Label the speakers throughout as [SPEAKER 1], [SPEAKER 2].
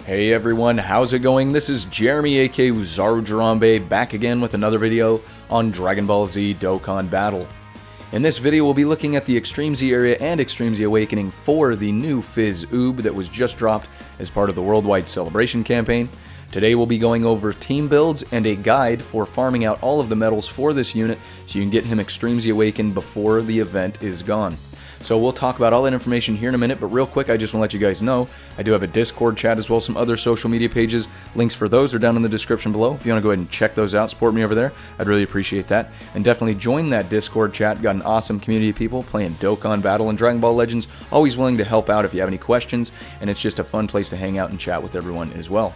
[SPEAKER 1] Hey everyone, how's it going? This is Jeremy aka Uzaru Jarambe back again with another video on Dragon Ball Z Dokkan Battle. In this video we'll be looking at the Extremezy area and Extremezy Awakening for the new PHY Uub that was just dropped as part of the Worldwide Celebration campaign. Today we'll be going over team builds and a guide for farming out all of the medals for this unit so you can get him Extremezy Awakened before the event is gone. So we'll talk about all that information here in a minute, but real quick I just want to let you guys know I do have a Discord chat as well as some other social media pages. Links for those are down in the description below. If you want to go ahead and check those out, support me over there, I'd really appreciate that. And definitely join that Discord chat. Got an awesome community of people playing Dokkan Battle and Dragon Ball Legends, always willing to help out if you have any questions, and it's just a fun place to hang out and chat with everyone as well.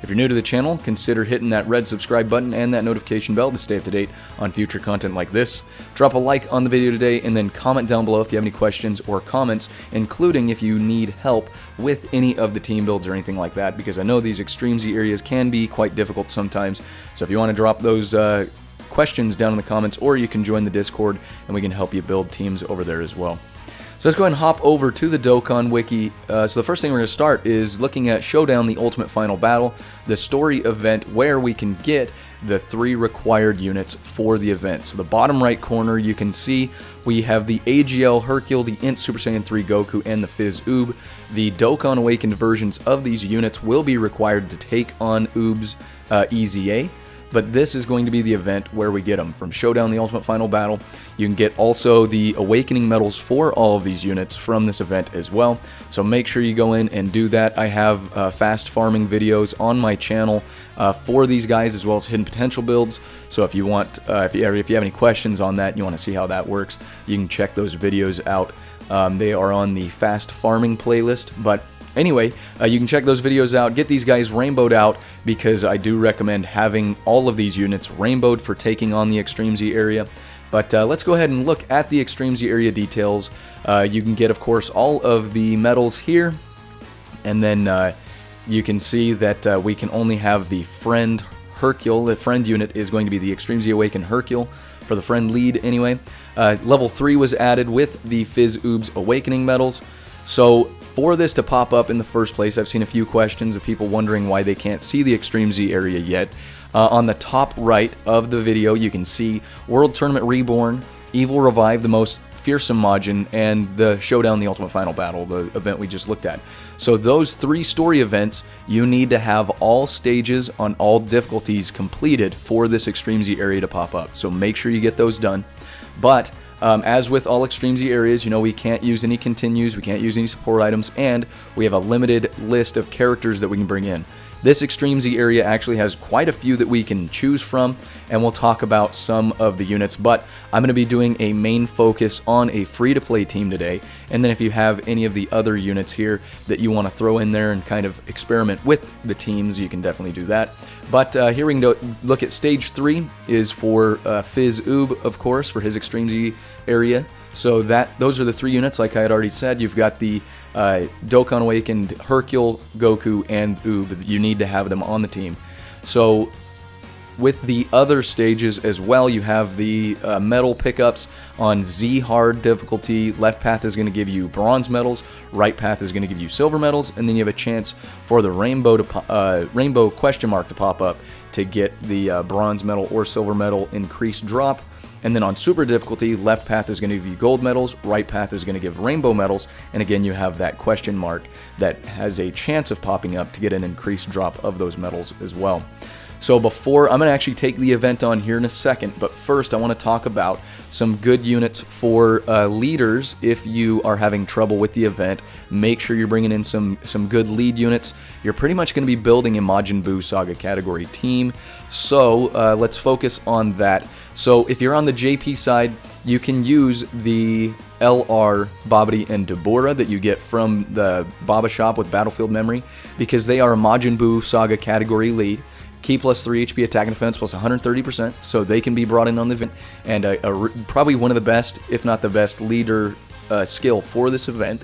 [SPEAKER 1] If you're new to the channel, consider hitting that red subscribe button and that notification bell to stay up to date on future content like this. Drop a like on the video today and then comment down below if you have any questions or comments, including if you need help with any of the team builds or anything like that, because I know these Extremezy areas can be quite difficult sometimes. So if you want to drop those questions down in the comments, or you can join the Discord and we can help you build teams over there as well. So let's go ahead and hop over to the Dokkan Wiki. So the first thing we're going to start is looking at Showdown, the Ultimate Final Battle, the story event where we can get the 3 required units for the event. So the bottom right corner you can see we have the AGL Hercule, the Int Super Saiyan 3 Goku, and the PHY Uub. The Dokkan Awakened versions of these units will be required to take on Uub's EZA. But this is going to be the event where we get them. From Showdown, the Ultimate Final Battle, you can get also the Awakening medals for all of these units from this event as well. So make sure you go in and do that. I have fast farming videos on my channel for these guys, as well as hidden potential builds. So if you want, if you have any questions on that and you want to see how that works, you can check those videos out. They are on the fast farming playlist. But anyway, you can check those videos out, get these guys rainbowed out, because I do recommend having all of these units rainbowed for taking on the Extremezy area. But let's go ahead and look at the Extremezy area details. You can get, of course, all of the medals here, and then you can see that we can only have the friend Hercule. The friend unit is going to be the Extremezy Awakened Hercule for the friend lead anyway. Level 3 was added with the PHY Uub's Awakening medals. So for this to pop up in the first place, I've seen a few questions of people wondering why they can't see the Extremezy area yet. On the top right of the video, you can see World Tournament Reborn, Evil Revive, the most fearsome Majin, and the Showdown, the Ultimate Final Battle, the event we just looked at. So those 3 story events, you need to have all stages on all difficulties completed for this Extremezy area to pop up. So make sure you get those done. But as with all Extremezy areas, you know, we can't use any continues, we can't use any support items, and we have a limited list of characters that we can bring in. This Extremezy area actually has quite a few that we can choose from, and we'll talk about some of the units, but I'm going to be doing a main focus on a free-to-play team today, and then if you have any of the other units here that you want to throw in there and kind of experiment with the teams, you can definitely do that. But here we can look at Stage 3 is for PHY Uub, of course, for his Extremezy area. So those are the 3 units, like I had already said. You've got the Dokkan Awakened Hercule, Goku, and Uub. You need to have them on the team. So with the other stages as well, you have the medal pickups on Z hard difficulty. Left path is going to give you bronze medals, right path is going to give you silver medals, and then you have a chance for the rainbow question mark to pop up to get the bronze medal or silver medal increased drop. And then on super difficulty, left path is going to give you gold medals, right path is going to give rainbow medals, and again you have that question mark that has a chance of popping up to get an increased drop of those medals as well. So before, I'm going to actually take the event on here in a second, but first I want to talk about some good units for leaders. If you are having trouble with the event, make sure you're bringing in some good lead units. You're pretty much going to be building a Majin Buu Saga category team, so let's focus on that. So if you're on the JP side, you can use the LR, Babidi, and Dabura that you get from the Baba shop with Battlefield Memory, because they are a Majin Buu Saga category lead. Key plus 3 HP attack and defense plus 130%, so they can be brought in on the event, and probably one of the best, if not the best, leader skill for this event.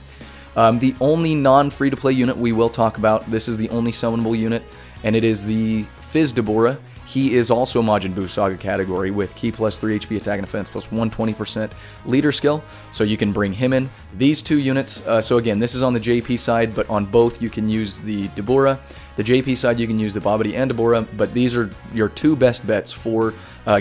[SPEAKER 1] The only non-free-to-play unit we will talk about, this is the only summonable unit, and it is the PHY Dabura. he is also Majin Buu Saga category with Ki plus 3 HP attack and defense plus 120% leader skill. So you can bring him in. These two units, so again, this is on the JP side, but on both you can use the Deborah. The JP side you can use the Babidi and Deborah, but these are your two best bets for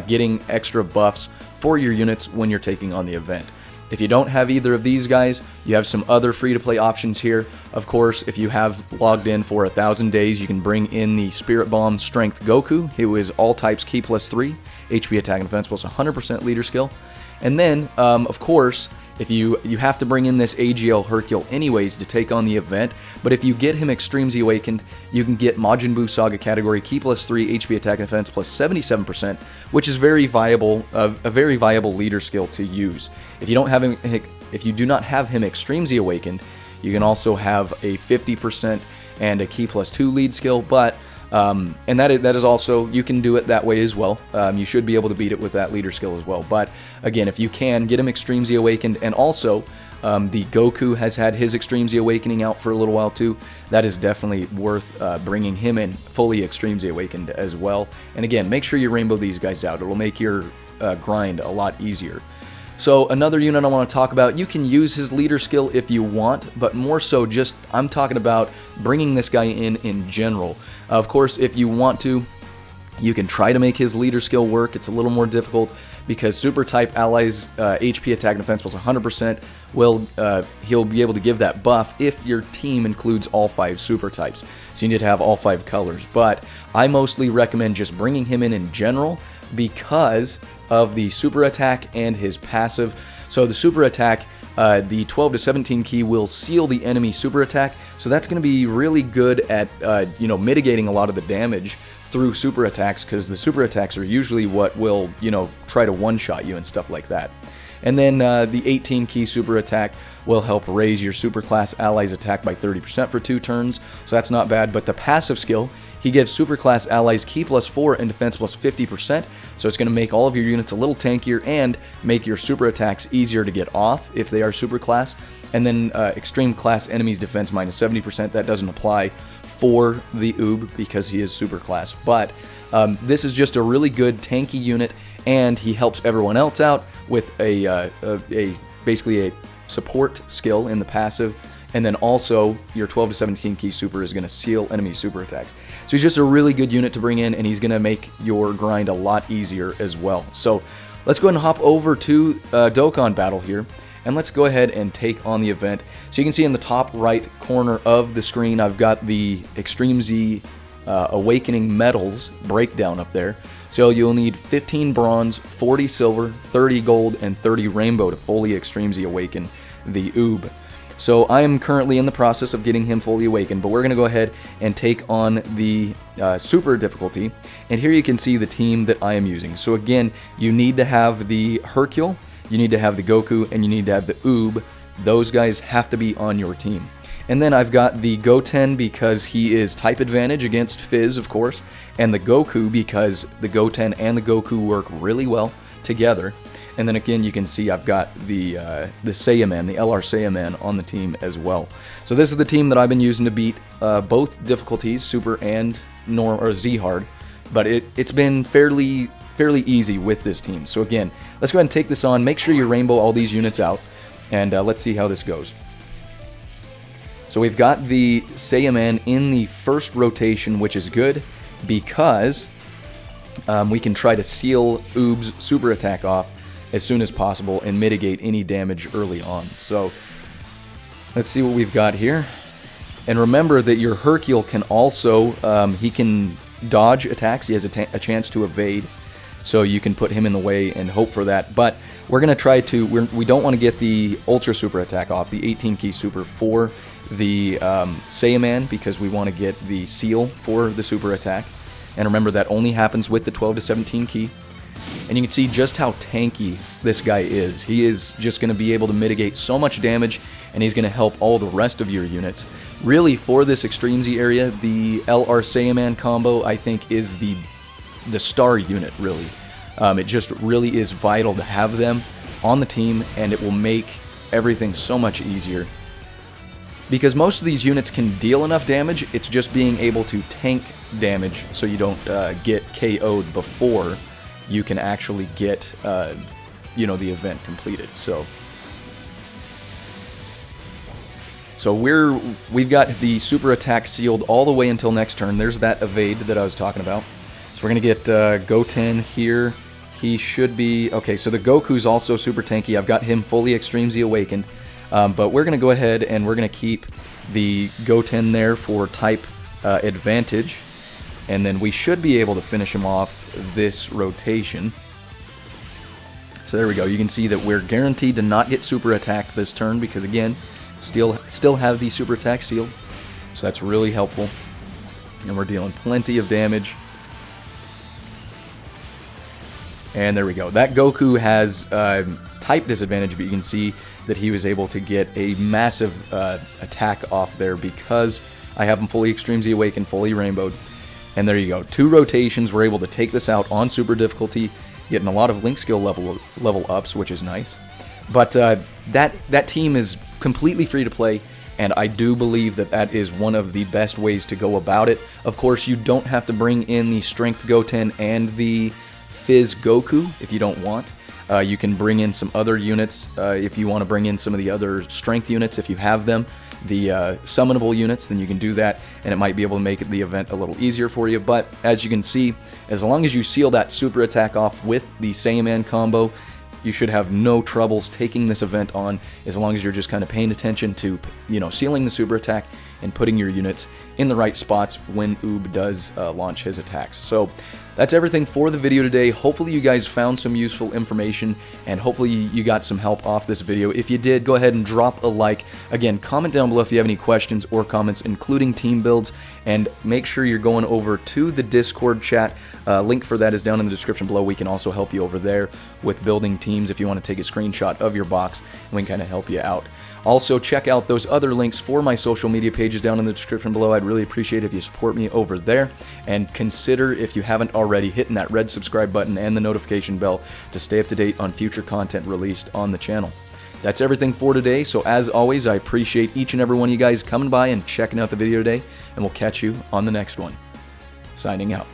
[SPEAKER 1] getting extra buffs for your units when you're taking on the event. If you don't have either of these guys, you have some other free-to-play options here. Of course, if you have logged in for 1,000 days, you can bring in the Spirit Bomb Strength Goku, who is all types Ki plus 3, HP attack and defense plus 100% leader skill. And then, of course, if you have to bring in this AGL Hercule anyways to take on the event, but if you get him Extremezy Awakened, you can get Majin Buu Saga category Ki plus 3 HP attack and defense plus 77%, which is very viable, a very viable leader skill to use. If you don't have him, if you do not have him Extremezy Awakened, you can also have a 50% and a Ki plus 2 lead skill, but and that is also, you can do it that way as well. You should be able to beat it with that leader skill as well. But again, if you can, get him Extremezy Awakened, and also the Goku has had his Extremezy Awakening out for a little while too. That is definitely worth bringing him in fully Extremezy Awakened as well. And again, make sure you rainbow these guys out. It'll make your grind a lot easier. So another unit I want to talk about, you can use his leader skill if you want, but more so just, I'm talking about bringing this guy in general. Of course, if you want to, you can try to make his leader skill work. It's a little more difficult because super type allies HP attack and defense plus 100% will he'll be able to give that buff if your team includes all 5 super types. So you need to have all 5 colors. But I mostly recommend just bringing him in general because of the super attack and his passive. So the super attack, the 12 to 17 key will seal the enemy super attack, so that's going to be really good at mitigating a lot of the damage through super attacks, because the super attacks are usually what will try to one-shot you and stuff like that. And then the 18 key super attack will help raise your super class allies attack by 30% for 2 turns, so that's not bad. But the passive skill, he gives super class allies Ki plus 4 and defense plus 50%, so it's going to make all of your units a little tankier and make your super attacks easier to get off if they are super class. And then extreme class enemies defense minus 70%, that doesn't apply for the Uub because he is super class. But this is just a really good tanky unit, and he helps everyone else out with basically a support skill in the passive. And then also, your 12 to 17 key super is going to seal enemy super attacks. So he's just a really good unit to bring in, and he's going to make your grind a lot easier as well. So let's go ahead and hop over to Dokkan Battle here, and let's go ahead and take on the event. So you can see in the top right corner of the screen, I've got the Extremezy Awakening Medals breakdown up there. So you'll need 15 bronze, 40 silver, 30 gold, and 30 rainbow to fully Extremezy Awaken the Uub. So I am currently in the process of getting him fully awakened, but we're going to go ahead and take on the super difficulty. And here you can see the team that I am using. So again, you need to have the Hercule, you need to have the Goku, and you need to have the Uub. Those guys have to be on your team. And then I've got the Goten because he is type advantage against Fizz, of course, and the Goku because the Goten and the Goku work really well together. And then again, you can see I've got the Saiyaman, the LR Saiyaman on the team as well. So this is the team that I've been using to beat both difficulties, Super and Z Hard. But it's been fairly easy with this team. So again, let's go ahead and take this on. Make sure you rainbow all these units out, and let's see how this goes. So we've got the Saiyaman in the first rotation, which is good because we can try to seal Uub's super attack off as soon as possible and mitigate any damage early on. So let's see what we've got here. And remember that your Hercule can also, he can dodge attacks. He has a chance to evade. So you can put him in the way and hope for that. But we're going to try to, we don't want to get the Ultra Super attack off, the 18 key super for the Saiyaman, because we want to get the seal for the super attack. And remember, that only happens with the 12 to 17 key. And you can see just how tanky this guy is. He is just going to be able to mitigate so much damage, and he's going to help all the rest of your units. Really, for this Extremezy area, the LR Saiyaman combo, I think, is the star unit, really. It just really is vital to have them on the team, and it will make everything so much easier. because most of these units can deal enough damage. It's just being able to tank damage so you don't get KO'd before you can actually get, you know, the event completed. So we've got the super attack sealed all the way until next turn. There's that evade that I was talking about. So we're gonna get Goten here. He should be okay. So the Goku's also super tanky. I've got him fully Extremezy awakened, but we're gonna go ahead and we're gonna keep the Goten there for type advantage, and then we should be able to finish him off this rotation. So there we go. You can see that we're guaranteed to not get super attacked this turn because, again, still have the super attack sealed. So that's really helpful. And we're dealing plenty of damage. And there we go. That Goku has type disadvantage, but you can see that he was able to get a massive attack off there because I have him fully Extremezy awakened, fully rainbowed. And there you go. 2 rotations. We're able to take this out on super difficulty, getting a lot of link skill level ups, which is nice. But that team is completely free to play, and I do believe that that is one of the best ways to go about it. Of course, you don't have to bring in the Strength Goten and the Fizz Goku if you don't want. You can bring in some other units if you want to bring in some of the other strength units if you have them. The summonable units, then you can do that, and it might be able to make the event a little easier for you. But as you can see, as long as you seal that super attack off with the Saiyaman combo, you should have no troubles taking this event on, as long as you're just kind of paying attention to, you know, sealing the super attack and putting your units in the right spots when Uub does launch his attacks. So that's everything for the video today. Hopefully you guys found some useful information, and hopefully you got some help off this video. If you did, go ahead and drop a like. Again, comment down below if you have any questions or comments, including team builds, and make sure you're going over to the Discord chat. Link for that is down in the description below. We can also help you over there with building teams if you want to take a screenshot of your box, and we can kind of help you out. Also, check out those other links for my social media pages down in the description below. I'd really appreciate if you support me over there, and consider, if you haven't already, hitting that red subscribe button and the notification bell to stay up to date on future content released on the channel. That's everything for today, so as always, I appreciate each and every one of you guys coming by and checking out the video today, and we'll catch you on the next one. Signing out.